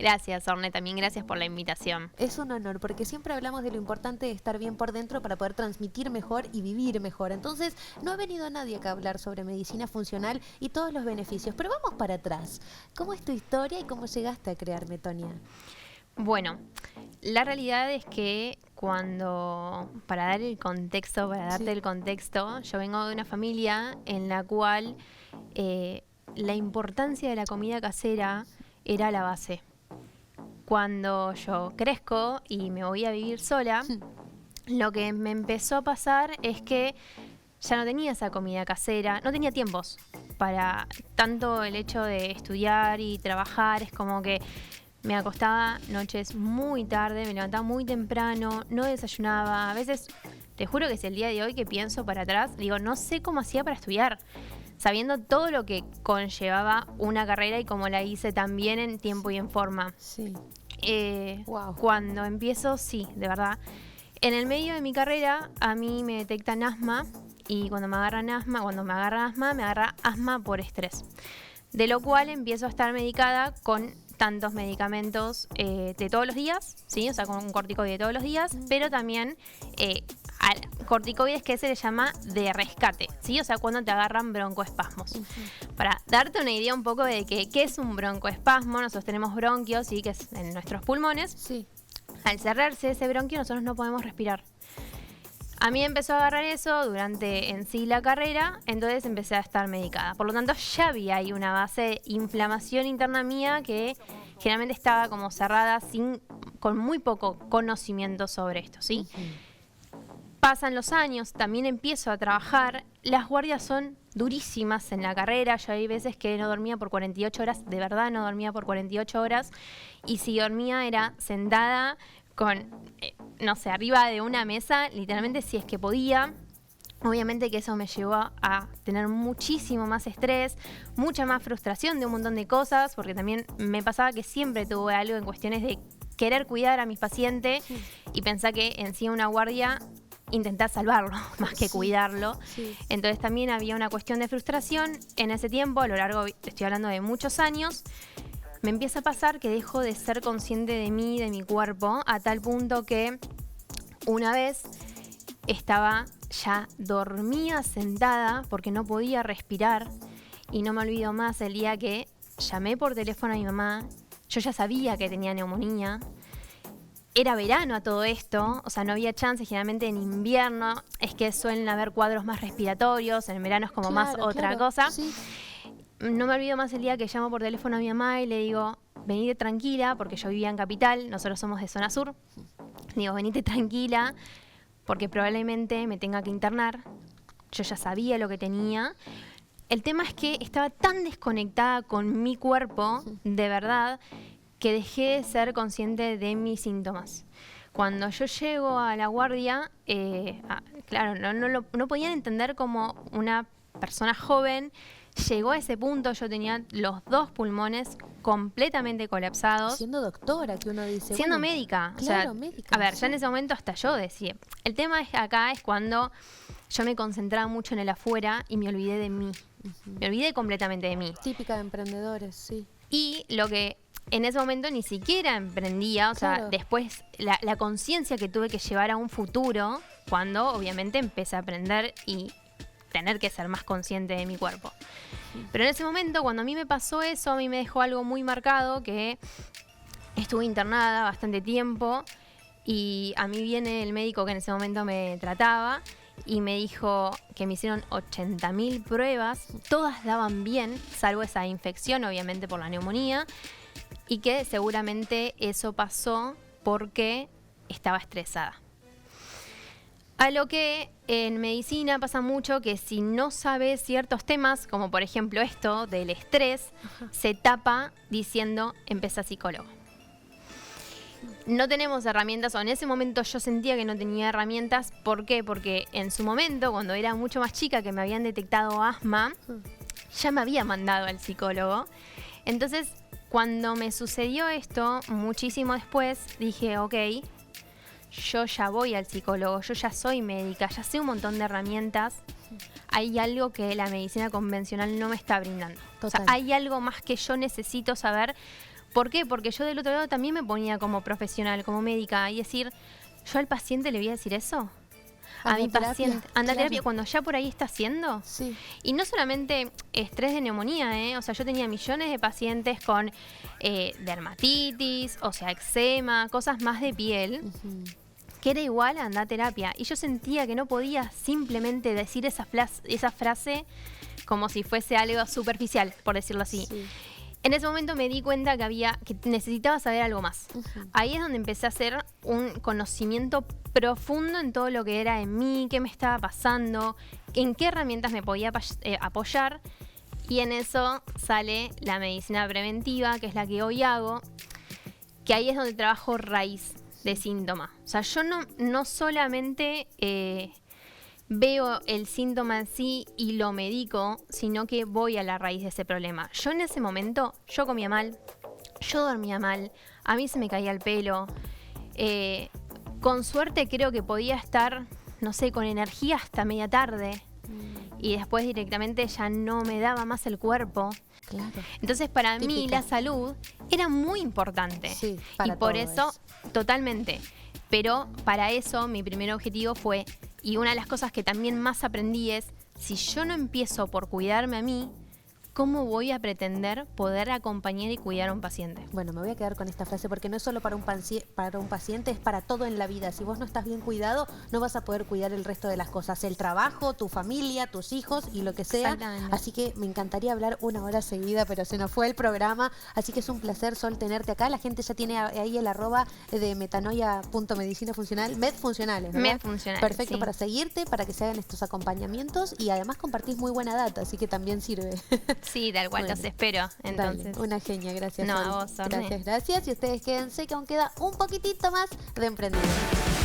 Gracias, Orne, también gracias por la invitación. Es un honor, porque siempre hablamos de lo importante de estar bien por dentro para poder transmitir mejor y vivir mejor. Entonces, no ha venido nadie acá a hablar sobre medicina funcional y todos los beneficios. Pero vamos para atrás. ¿Cómo es tu historia y cómo llegaste a crear Metonia? Bueno, la realidad es que para darte el contexto, yo vengo de una familia en la cual la importancia de la comida casera era la base. Cuando yo crezco y me voy a vivir sola, lo que me empezó a pasar es que ya no tenía esa comida casera, no tenía tiempos para tanto el hecho de estudiar y trabajar, es como que me acostaba noches muy tarde, me levantaba muy temprano, no desayunaba. A veces, te juro que es el día de hoy que pienso para atrás, digo, no sé cómo hacía para estudiar, sabiendo todo lo que conllevaba una carrera y cómo la hice también en tiempo y en forma. Sí. Wow. Cuando empiezo, sí, de verdad. En el medio de mi carrera, a mí me detectan asma y cuando me agarra asma, me agarra asma por estrés. De lo cual empiezo a estar medicada con tantos medicamentos de todos los días, ¿sí? O sea, con un corticoide de todos los días, pero también al corticoides que se le llama de rescate, ¿sí? O sea, cuando te agarran broncoespasmos. Para darte una idea un poco de qué es un broncoespasmo, nosotros tenemos bronquios, ¿sí? Que es en nuestros pulmones. Sí. Al cerrarse ese bronquio, nosotros no podemos respirar. A mí empezó a agarrar eso durante en sí la carrera, entonces empecé a estar medicada. Por lo tanto, ya había ahí una base de inflamación interna mía que generalmente estaba como cerrada con muy poco conocimiento sobre esto, ¿sí? Pasan los años, también empiezo a trabajar. Las guardias son durísimas en la carrera. Yo hay veces que no dormía por 48 horas, de verdad no dormía por 48 horas. Y si dormía era sentada con, no sé, arriba de una mesa, literalmente si es que podía. Obviamente que eso me llevó a tener muchísimo más estrés, mucha más frustración de un montón de cosas, porque también me pasaba que siempre tuve algo en cuestiones de querer cuidar a mis pacientes y pensar que en sí una guardia intentar salvarlo más que cuidarlo. Sí. Entonces también había una cuestión de frustración en ese tiempo, a lo largo, estoy hablando de muchos años. Me empieza a pasar que dejo de ser consciente de mí, de mi cuerpo, a tal punto que una vez dormía sentada porque no podía respirar y no me olvido más el día que llamé por teléfono a mi mamá. Yo ya sabía que tenía neumonía. Era verano a todo esto, o sea, no había chance. Generalmente en invierno es que suelen haber cuadros más respiratorios, en verano es como más otra cosa. Sí. No me olvido más el día que llamo por teléfono a mi mamá y le digo, venite tranquila, porque yo vivía en Capital, nosotros somos de zona sur. Digo, venite tranquila, porque probablemente me tenga que internar. Yo ya sabía lo que tenía. El tema es que estaba tan desconectada con mi cuerpo, de verdad, que dejé de ser consciente de mis síntomas. Cuando yo llego a la guardia, claro, no podían entender cómo una persona joven llegó a ese punto. Yo tenía los 2 pulmones completamente colapsados. Siendo doctora, que uno dice. Siendo médica. Claro, o sea, médica. A ver, ya en ese momento hasta yo decía. El tema acá es cuando yo me concentraba mucho en el afuera y me olvidé de mí. Me olvidé completamente de mí. Típica de emprendedores, sí. Y lo que en ese momento ni siquiera emprendía, o sea, después la conciencia que tuve que llevar a un futuro, cuando obviamente empecé a aprender y tener que ser más consciente de mi cuerpo. Pero en ese momento, cuando a mí me pasó eso, a mí me dejó algo muy marcado, que estuve internada bastante tiempo y a mí viene el médico que en ese momento me trataba y me dijo que me hicieron 80.000 pruebas, todas daban bien, salvo esa infección, obviamente por la neumonía, y que seguramente eso pasó porque estaba estresada. A lo que en medicina pasa mucho que si no sabes ciertos temas, como por ejemplo esto del estrés, se tapa diciendo empieza psicólogo. No tenemos herramientas, o en ese momento yo sentía que no tenía herramientas. ¿Por qué? Porque en su momento, cuando era mucho más chica, que me habían detectado asma, ya me había mandado al psicólogo. Entonces, cuando me sucedió esto, muchísimo después, dije, ok, yo ya voy al psicólogo, yo ya soy médica, ya sé un montón de herramientas. Hay algo que la medicina convencional no me está brindando. O sea, hay algo más que yo necesito saber, ¿Por qué? Porque yo del otro lado también me ponía como profesional, como médica, y decir, ¿yo al paciente le voy a decir eso? A mi paciente, anda a terapia cuando ya por ahí está haciendo. Sí. Y no solamente estrés de neumonía, ¿eh? O sea, yo tenía millones de pacientes con dermatitis, o sea, eczema, cosas más de piel, que era igual a andar a terapia. Y yo sentía que no podía simplemente decir esa frase como si fuese algo superficial, por decirlo así. Sí. En ese momento me di cuenta que necesitaba saber algo más. Ahí es donde empecé a hacer un conocimiento profundo en todo lo que era en mí, qué me estaba pasando, en qué herramientas me podía apoyar. Y en eso sale la medicina preventiva, que es la que hoy hago, que ahí es donde trabajo raíz de síntoma. O sea, yo no solamente veo el síntoma en sí y lo medico, sino que voy a la raíz de ese problema. Yo en ese momento, yo comía mal, yo dormía mal, a mí se me caía el pelo. Con suerte creo que podía estar, no sé, con energía hasta media tarde. Y después directamente ya no me daba más el cuerpo. Claro. Entonces para mí la salud era muy importante. Sí, y por eso, totalmente. Pero para eso mi primer objetivo fue, y una de las cosas que también más aprendí es, si yo no empiezo por cuidarme a mí, ¿cómo voy a pretender poder acompañar y cuidar a un paciente? Bueno, me voy a quedar con esta frase porque no es solo para un paciente, es para todo en la vida. Si vos no estás bien cuidado, no vas a poder cuidar el resto de las cosas. El trabajo, tu familia, tus hijos y lo que sea. Así que me encantaría hablar 1 hora seguida, pero se nos fue el programa. Así que es un placer, Sol, tenerte acá. La gente ya tiene ahí el @ de metanoia.medicinafuncional. Medfuncionales, ¿verdad? Medfuncionales, perfecto, sí. para seguirte, para que se hagan estos acompañamientos y además compartís muy buena data, así que también sirve. Sí, tal cual, los espero. Entonces. Dale, una genia, gracias. No, Sol. a vos, Orne. Gracias. Y ustedes quédense que aún queda un poquitito más de emprendimiento.